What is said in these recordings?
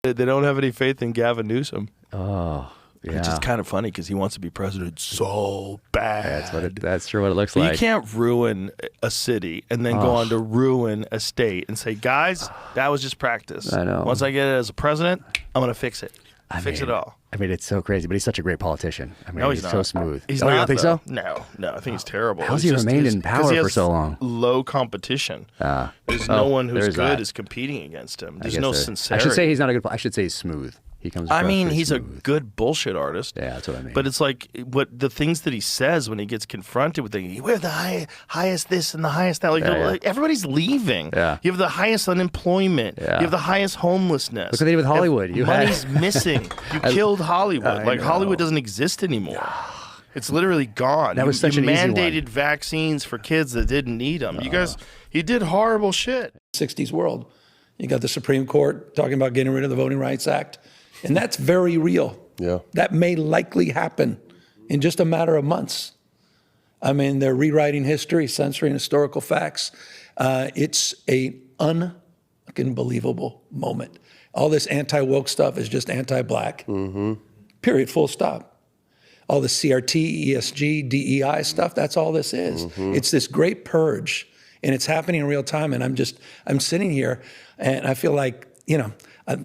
They don't have any faith in Gavin Newsom. Oh, yeah. Which is kind of funny because he wants to be president so bad. That's true what it looks but like. You can't ruin a city and then go on to ruin a state and say, guys, that was just practice. I know. Once I get it as a president, I'm going to fix it. Fix it all. I mean, it's so crazy, but he's such a great politician. I mean, no, he's so smooth. He's not, not, you don't think though. so? No, I think he's terrible. How's he remained in power for so long? Low competition. There's no one who's good is competing against him. There's no sincerity. I should say he's not a good. I should say he's smooth. He comes. I mean, he's smooth. a good bullshit artist. Yeah, that's what I mean. But it's like what the things that he says when he gets confronted with things. We're the highest this and the highest that. Like everybody's leaving. Yeah. You have the highest unemployment. Yeah. You have the highest homelessness. Look what they did with Hollywood. Money's missing. You killed Hollywood. Like Hollywood doesn't exist anymore. It's literally gone. That was such an easy one. Mandated vaccines for kids that didn't need them. You guys, he did horrible shit. 60s world. You got the Supreme Court talking about getting rid of the Voting Rights Act. And that's very real. Yeah. That may likely happen in just a matter of months. I mean, they're rewriting history, censoring historical facts. It's a unbelievable moment. All this anti-woke stuff is just anti-black. Period, full stop. All the CRT, ESG, DEI stuff, that's all this is. It's this great purge, and it's happening in real time. And I'm sitting here, and I feel like,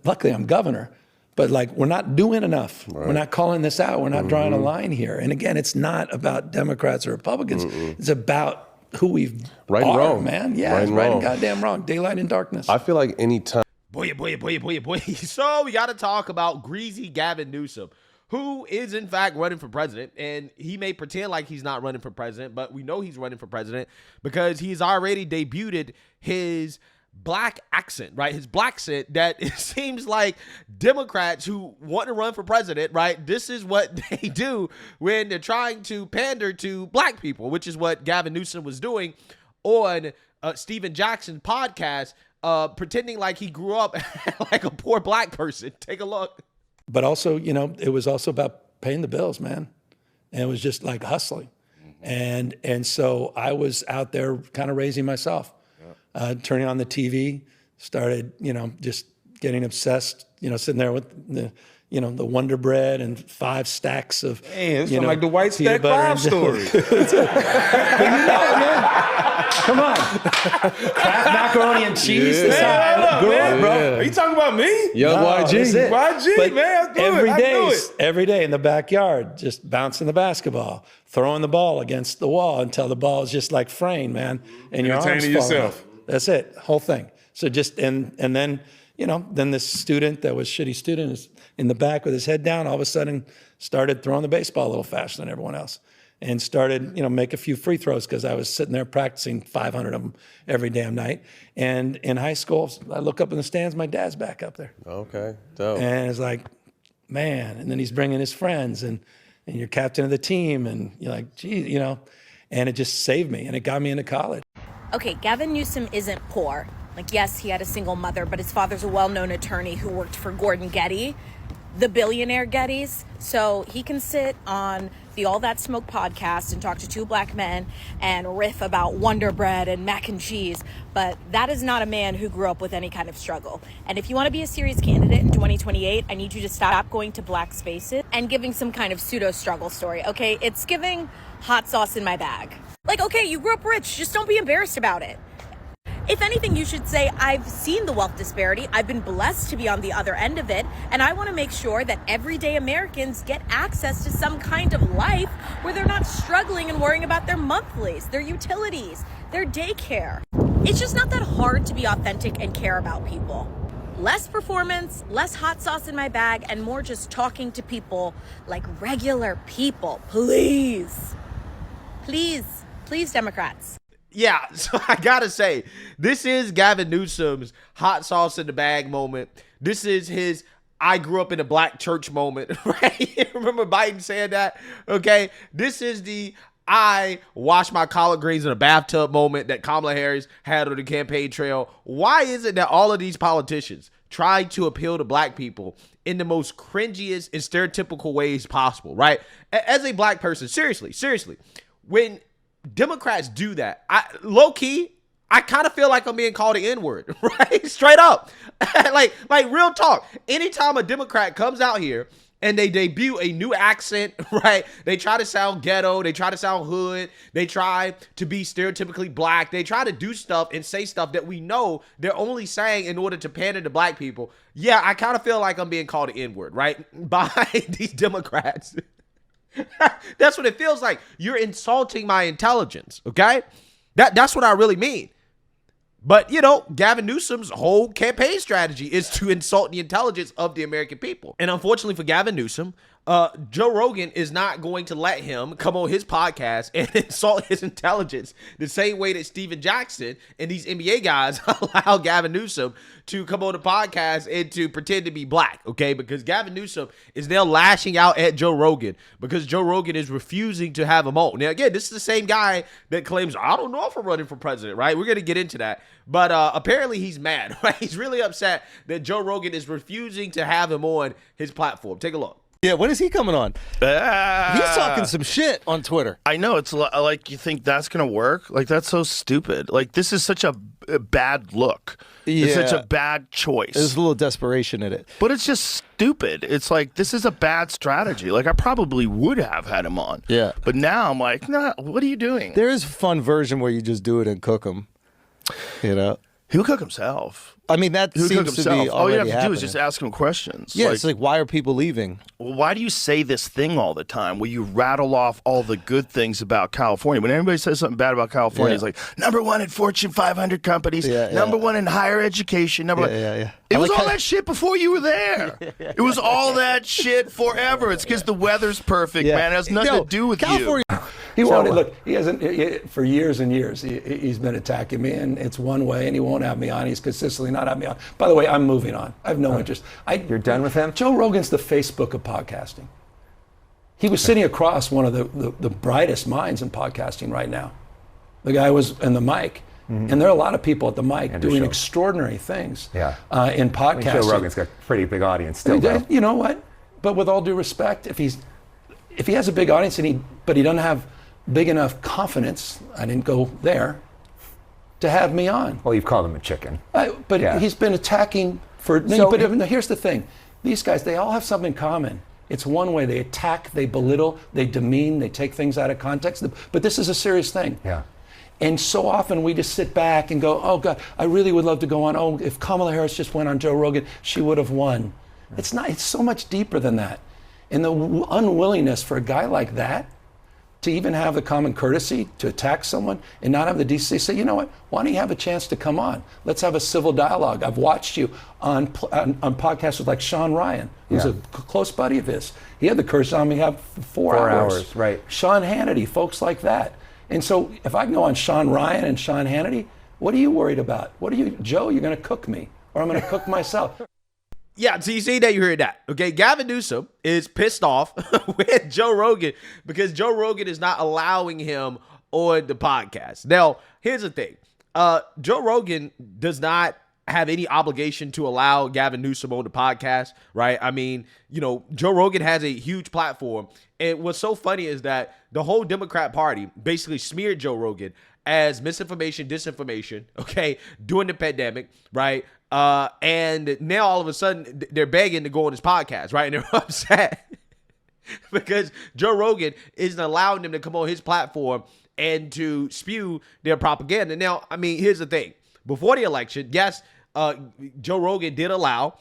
luckily I'm governor, but like we're not doing enough. Right. We're not calling this out. We're not drawing a line here. And again, it's not about Democrats or Republicans. It's about who we've right and wrong, man. Yeah, right it's and right wrong. and goddamn wrong. Daylight and darkness. I feel like any time. Boy. So we got to talk about greasy Gavin Newsom, who is in fact running for president, and he may pretend like he's not running for president, but we know he's running for president because he's already debuted his black accent, right? His black accent that it seems like Democrats who want to run for president, right? This is what they do when they're trying to pander to black people, which is what Gavin Newsom was doing on Stephen Jackson's podcast, pretending like he grew up like a poor black person. Take a look. But also, it was also about paying the bills, man. And it was just like hustling. And so I was out there kind of raising myself. Turning on the TV, started, just getting obsessed, sitting there with the Wonder Bread and 5 stacks of, it's like the White Stack 5 story. Come on. Kraft macaroni and cheese. Bro. Are you talking about me? Young YG. YG, but man. I do it. Every day in the backyard, just bouncing the basketball, throwing the ball against the wall until the ball is just like fraying, man. And your arms fall yourself. off. That's it, whole thing. So just, and then, then this student that was shitty student is in the back with his head down, all of a sudden started throwing the baseball a little faster than everyone else and started, make a few free throws because I was sitting there practicing 500 of them every damn night. And in high school, I look up in the stands, my dad's back up there. Okay, dope. And it's like, man, and then he's bringing his friends and you're captain of the team and you're like, gee, and it just saved me and it got me into college. Okay, Gavin Newsom isn't poor. Like, yes, he had a single mother, but his father's a well-known attorney who worked for Gordon Getty, the billionaire Gettys. So he can sit on the All That Smoke podcast and talk to 2 black men and riff about Wonder Bread and mac and cheese. But that is not a man who grew up with any kind of struggle. And if you want to be a serious candidate in 2028, I need you to stop going to black spaces and giving some kind of pseudo-struggle story, okay? It's giving hot sauce in my bag. Like, okay, you grew up rich, just don't be embarrassed about it. If anything, you should say, I've seen the wealth disparity, I've been blessed to be on the other end of it, and I want to make sure that everyday Americans get access to some kind of life where they're not struggling and worrying about their monthlies, their utilities, their daycare. It's just not that hard to be authentic and care about people. Less performance, less hot sauce in my bag, and more just talking to people like regular people. Please, Democrats. Yeah, so I gotta say, this is Gavin Newsom's hot sauce in the bag moment. This is his I grew up in a black church moment, right? Remember Biden saying that? Okay, this is the I wash my collard greens in a bathtub moment that Kamala Harris had on the campaign trail. Why is it that all of these politicians try to appeal to black people in the most cringiest and stereotypical ways possible, right? As a black person, seriously, when Democrats do that, low-key, I kind of feel like I'm being called the N-word, right? Straight up. like real talk. Anytime a Democrat comes out here and they debut a new accent, right? They try to sound ghetto. They try to sound hood. They try to be stereotypically black. They try to do stuff and say stuff that we know they're only saying in order to pander to black people. Yeah, I kind of feel like I'm being called the N-word, right? By these Democrats. That's what it feels like. You're insulting my intelligence, okay? That's what I really mean. But, you know, Gavin Newsom's whole campaign strategy is to insult the intelligence of the American people. And unfortunately for Gavin Newsom, Joe Rogan is not going to let him come on his podcast and insult his intelligence the same way that Steven Jackson and these NBA guys allow Gavin Newsom to come on the podcast and to pretend to be black, okay? Because Gavin Newsom is now lashing out at Joe Rogan because Joe Rogan is refusing to have him on. Now, again, this is the same guy that claims, I don't know if I'm running for president, right? We're going to get into that. But apparently he's mad, right? He's really upset that Joe Rogan is refusing to have him on his platform. Take a look. Yeah, when is he coming on? He's talking some shit on Twitter. I know. It's like, you think that's going to work? Like, that's so stupid. Like, this is such a bad look. It's such a bad choice. There's a little desperation in it. But it's just stupid. It's like, this is a bad strategy. Like, I probably would have had him on. Yeah. But now I'm like, nah, what are you doing? There is a fun version where you just do it and cook them. You know? He'll cook himself. I mean, that He'll seems cook to be himself. All you have to happening. do is just ask him questions. Yeah, it's like, why are people leaving? Well, why do you say this thing all the time where you rattle off all the good things about California? When anybody says something bad about California, it's like, #1 in Fortune 500 companies, #1 in higher education, #1. It was all that shit before you were there. It was all that shit forever. It's because the weather's perfect, man. It has nothing to do with California. you. He won't look. He hasn't for years and years. He's been attacking me, and it's one way, and he won't have me on. He's consistently not having me on. By the way, I'm moving on. I have no interest. You're done with him? Joe Rogan's the Facebook of podcasting. He was sitting across one of the brightest minds in podcasting right now. The guy was in the mic, and there are a lot of people at the mic doing extraordinary things. In podcasting. Joe Rogan's got a pretty big audience still. You know what? But with all due respect, if he has a big audience but he doesn't have big enough confidence, I didn't go there, to have me on. Well, you've called him a chicken. But he's been attacking for... But here's the thing. These guys, they all have something in common. It's one way. They attack, they belittle, they demean, they take things out of context. But this is a serious thing. Yeah. And so often we just sit back and go, oh, God, I really would love to go on. Oh, if Kamala Harris just went on Joe Rogan, she would have won. It's not. It's so much deeper than that. And the unwillingness for a guy like that to even have the common courtesy to attack someone and not have the decency to say, you know what, why don't you have a chance to come on? Let's have a civil dialogue. I've watched you on podcasts with like Sean Ryan, who's a close buddy of his. He had the courage on me have 4 hours. Right. Sean Hannity, folks like that. And so if I can go on Sean Ryan and Sean Hannity, what are you worried about? Joe, you're going to cook me or I'm going to cook myself. Yeah, so you see that, you heard that. Okay, Gavin Newsom is pissed off with Joe Rogan because Joe Rogan is not allowing him on the podcast. Now, here's the thing. Joe Rogan does not have any obligation to allow Gavin Newsom on the podcast, right? I mean, you know, Joe Rogan has a huge platform. And what's so funny is that the whole Democrat Party basically smeared Joe Rogan as misinformation, disinformation, okay, during the pandemic, right? And now all of a sudden they're begging to go on his podcast, right? And they're upset because Joe Rogan isn't allowing them to come on his platform and to spew their propaganda. Now, I mean, here's the thing. Before the election, yes, Joe Rogan did allow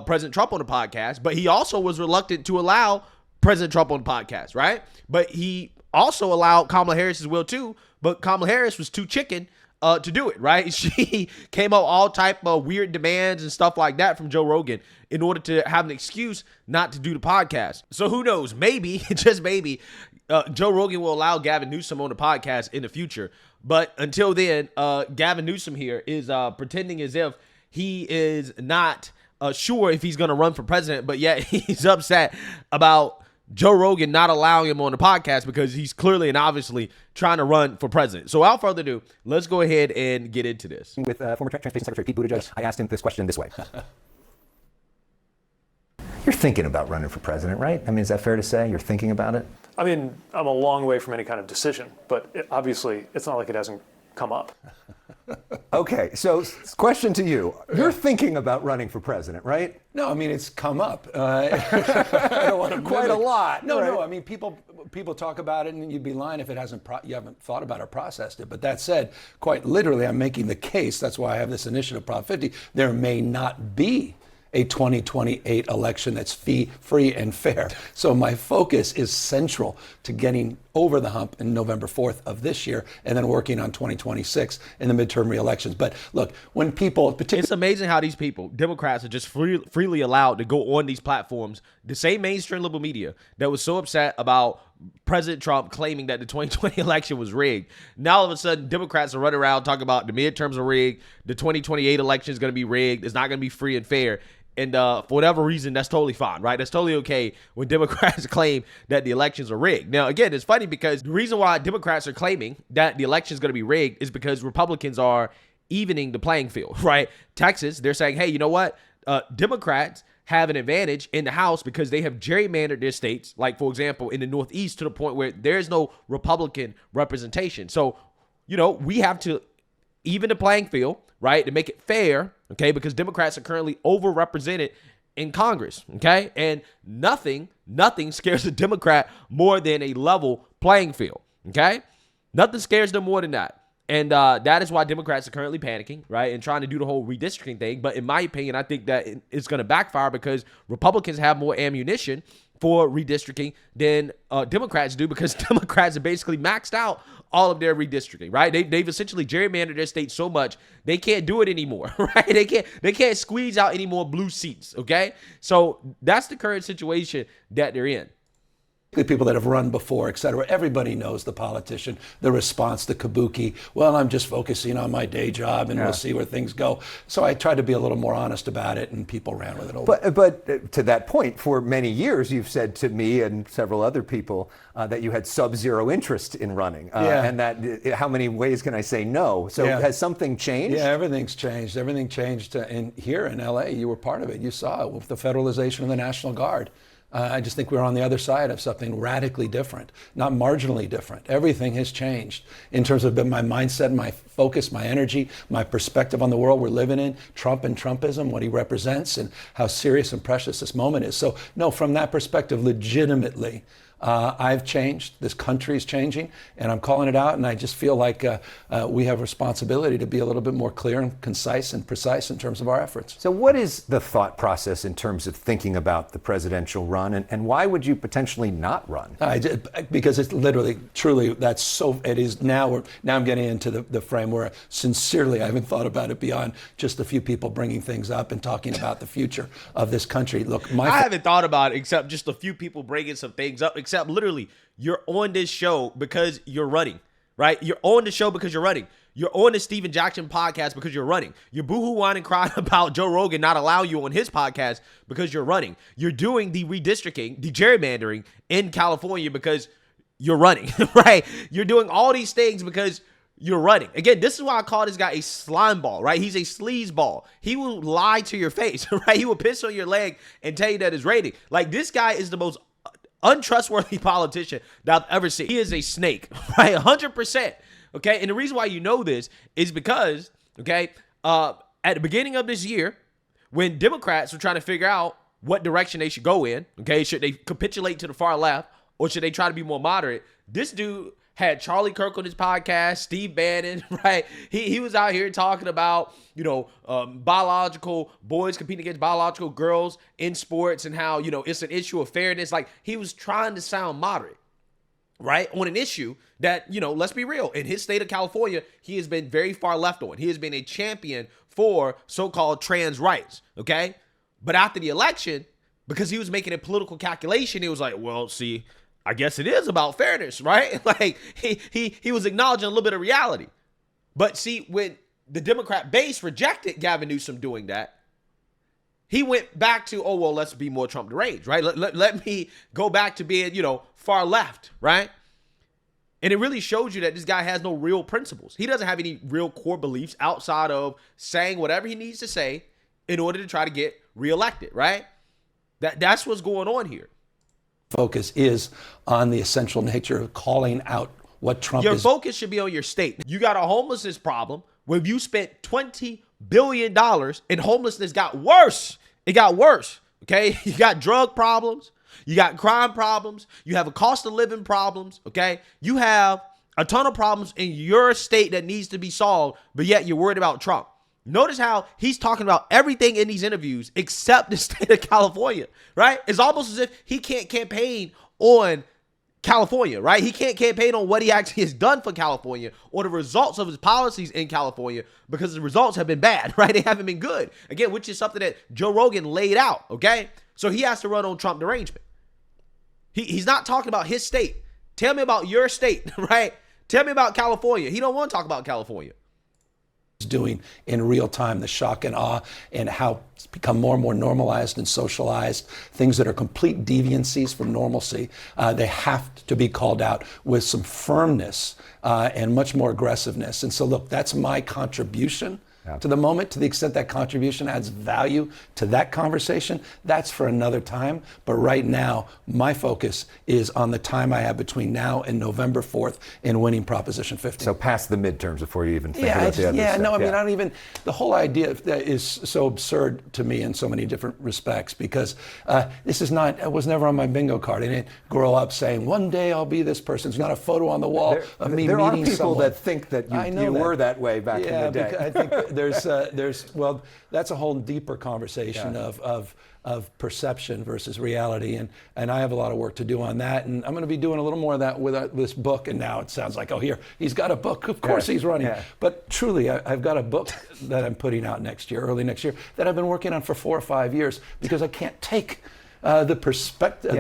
President Trump on the podcast, but he also was reluctant to allow President Trump on the podcast, right? But he also allowed Kamala Harris as well too, but Kamala Harris was too chicken to do it, right? She came up all type of weird demands and stuff like that from Joe Rogan in order to have an excuse not to do the podcast. So who knows? Maybe, just maybe, Joe Rogan will allow Gavin Newsom on the podcast in the future. But until then, Gavin Newsom here is pretending as if he is not sure if he's going to run for president, but yet he's upset about Joe Rogan not allowing him on the podcast because he's clearly and obviously trying to run for president. So without further ado, let's go ahead and get into this. With former Transportation Secretary Pete Buttigieg, I asked him this question this way. You're thinking about running for president, right? I mean, is that fair to say? You're thinking about it? I mean, I'm a long way from any kind of decision, but obviously it's not like it hasn't come up. Okay, so question to you. You're thinking about running for president, right? No, I mean, it's come up. I don't want to Quite a lot. No, right? no. I mean, people talk about it, and you'd be lying if it you haven't thought about or processed it. But that said, quite literally, I'm making the case. That's why I have this initiative, Prop 50. There may not be a 2028 election that's free and fair. So my focus is central to getting over the hump in November 4th of this year, and then working on 2026 in the midterm re-elections. But look, when people, particularly, it's amazing how these people, Democrats, are just freely allowed to go on these platforms. The same mainstream liberal media that was so upset about President Trump claiming that the 2020 election was rigged. Now all of a sudden, Democrats are running around talking about the midterms are rigged, the 2028 election is going to be rigged, it's not going to be free and fair. And for whatever reason, that's totally fine, right? That's totally okay when Democrats claim that the elections are rigged. Now, again, it's funny because the reason why Democrats are claiming that the election is going to be rigged is because Republicans are evening the playing field, right? Texas, they're saying, hey, you know what? Democrats have an advantage in the House because they have gerrymandered their states, like, for example, in the Northeast, to the point where there's no Republican representation. So, we have to even the playing field, right, to make it fair, okay, because Democrats are currently overrepresented in Congress, okay, and nothing scares a Democrat more than a level playing field, okay? Nothing scares them more than that. And that is why Democrats are currently panicking, right, and trying to do the whole redistricting thing. But in my opinion, I think that it's going to backfire because Republicans have more ammunition for redistricting than Democrats do, because Democrats are basically maxed out all of their redistricting, right? They've essentially gerrymandered their state so much they can't do it anymore, right? They can't squeeze out any more blue seats, okay? So that's the current situation that they're in. The people that have run before, et cetera, everybody knows the politician, the response, the kabuki. Well, I'm just focusing on my day job and we'll see where things go. So I tried to be a little more honest about it, and people ran with it over. But to that point, for many years, you've said to me and several other people that you had sub-zero interest in running. And that, how many ways can I say no? So has something changed? Yeah, everything's changed. Everything changed here in LA. You were part of it. You saw it with the federalization of the National Guard. I just think we're on the other side of something radically different, not marginally different. Everything has changed in terms of my mindset, my focus, my energy, my perspective on the world we're living in, Trump and Trumpism, what he represents, and how serious and precious this moment is. So, no, from that perspective, legitimately, I've changed. This country is changing, and I'm calling it out. And I just feel like we have a responsibility to be a little bit more clear and concise and precise in terms of our efforts. So what is the thought process in terms of thinking about the presidential run, and why would you potentially not run? Because it's literally, truly, that's so, it is now, I'm getting into the frame where sincerely I haven't thought about it beyond just a few people bringing things up and talking about the future of this country. Look, I haven't thought about it except just a few people bringing some things up, except literally you're on this show because you're running, right? You're on the show because you're running. You're on the Steven Jackson podcast because you're running. You're boohoo-whining and crying about Joe Rogan not allowing you on his podcast because you're running. You're doing the redistricting, the gerrymandering in California because you're running, right? You're doing all these things because you're running. Again, this is why I call this guy a slime ball, right? He's a sleaze ball. He will lie to your face, right? He will piss on your leg and tell you that it's raining. Like, this guy is the most untrustworthy politician that I've ever seen. He is a snake, right? 100%. Okay. And the reason why you know this is because, okay, at the beginning of this year, when Democrats were trying to figure out what direction they should go in, okay, should they capitulate to the far left or should they try to be more moderate? This dude had Charlie Kirk on his podcast, Steve Bannon, right? He was out here talking about, biological boys competing against biological girls in sports and how, it's an issue of fairness. Like, he was trying to sound moderate, right? On an issue that, let's be real. In his state of California, he has been very far left on. He has been a champion for so-called trans rights, okay? But after the election, because he was making a political calculation, he was like, well, see, I guess it is about fairness, right? Like, he was acknowledging a little bit of reality. But see, when the Democrat base rejected Gavin Newsom doing that, he went back to, oh, well, let's be more Trump deranged, right? Let me go back to being, far left, right? And it really shows you that this guy has no real principles. He doesn't have any real core beliefs outside of saying whatever he needs to say in order to try to get reelected, right? That's what's going on here. Focus is on the essential nature of calling out what Trump Your is. focus should be on your state. You got a homelessness problem, when you spent $20 billion and homelessness got worse. It got worse, okay? You got drug problems. You got crime problems. You have a cost of living problems, okay? You have a ton of problems in your state that needs to be solved, but yet you're worried about Trump. Notice how he's talking about everything in these interviews except the state of California, right? It's almost as if he can't campaign on California, right? He can't campaign on what he actually has done for California or the results of his policies in California because the results have been bad, right? They haven't been good. Again, which is something that Joe Rogan laid out, okay? So he has to run on Trump derangement. He's not talking about his state. Tell me about your state, right? Tell me about California. He don't want to talk about California. Doing in real time, the shock and awe, and how it's become more and more normalized and socialized, things that are complete deviancies from normalcy, they have to be called out with some firmness and much more aggressiveness. And so look, that's my contribution to the moment. To the extent that contribution adds value to that conversation, that's for another time. But right now, my focus is on the time I have between now and November 4th in winning Proposition 15. So past the midterms before you even think about the other stuff. I mean, I don't even, the whole idea is so absurd to me in so many different respects, because this is not, it was never on my bingo card. I didn't grow up saying, one day I'll be this person. It's not a photo on the wall of me meeting someone. There are people that think that you were that way back in the day. I think well, that's a whole deeper conversation of perception versus reality, and I have a lot of work to do on that, and I'm going to be doing a little more of that with this book. And now it sounds like, oh, here he's got a book. Of course he's running, but truly, I've got a book that I'm putting out next year, early next year, that I've been working on for 4 or 5 years, because I can't take the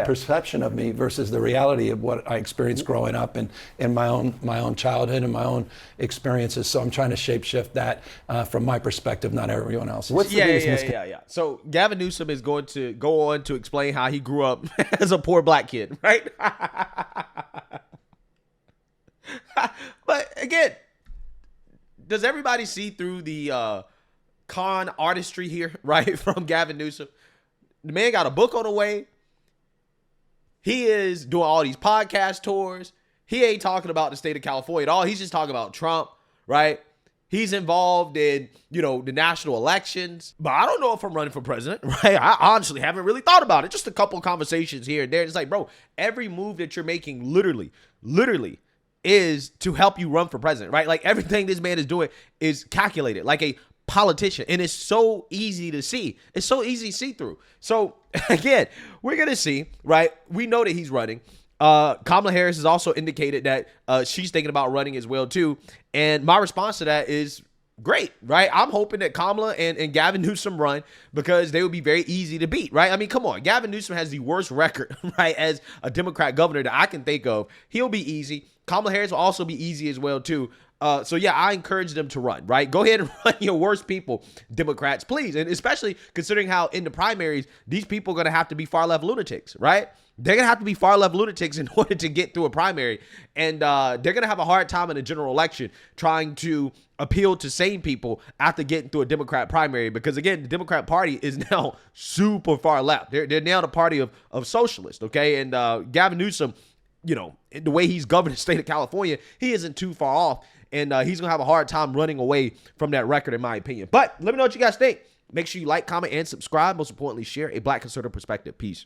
perception of me versus the reality of what I experienced growing up and in my own childhood and my own experiences. So I'm trying to shapeshift that from my perspective, not everyone else's. Yeah. So Gavin Newsom is going to go on to explain how he grew up as a poor black kid, right? But again, does everybody see through the con artistry here, right, from Gavin Newsom? The man got a book on the way. He is doing all these podcast tours. He ain't talking about the state of California at all. He's just talking about Trump, right? He's involved in, the national elections. But I don't know if I'm running for president, right? I honestly haven't really thought about it. Just a couple of conversations here and there. It's like, bro, every move that you're making literally is to help you run for president, right? Like everything this man is doing is calculated, like a politician, and it's so easy to see. It's so easy to see through. So again, we're gonna see, right? We know that he's running. Kamala Harris has also indicated that she's thinking about running as well too. And my response to that is great, right? I'm hoping that Kamala and Gavin Newsom run, because they would be very easy to beat, right? I mean, come on. Gavin Newsom has the worst record, right, as a Democrat governor that I can think of. He'll be easy. Kamala Harris will also be easy as well too. So yeah, I encourage them to run, right? Go ahead and run your worst people, Democrats, please. And especially considering how in the primaries, these people are going to have to be far left lunatics, right? They're going to have to be far left lunatics in order to get through a primary. And they're going to have a hard time in a general election trying to appeal to sane people after getting through a Democrat primary. Because again, the Democrat Party is now super far left. They're now the party of socialists, okay? And Gavin Newsom, the way he's governed the state of California, he isn't too far off. And he's going to have a hard time running away from that record, in my opinion. But let me know what you guys think. Make sure you like, comment, and subscribe. Most importantly, share a Black conservative perspective. Peace.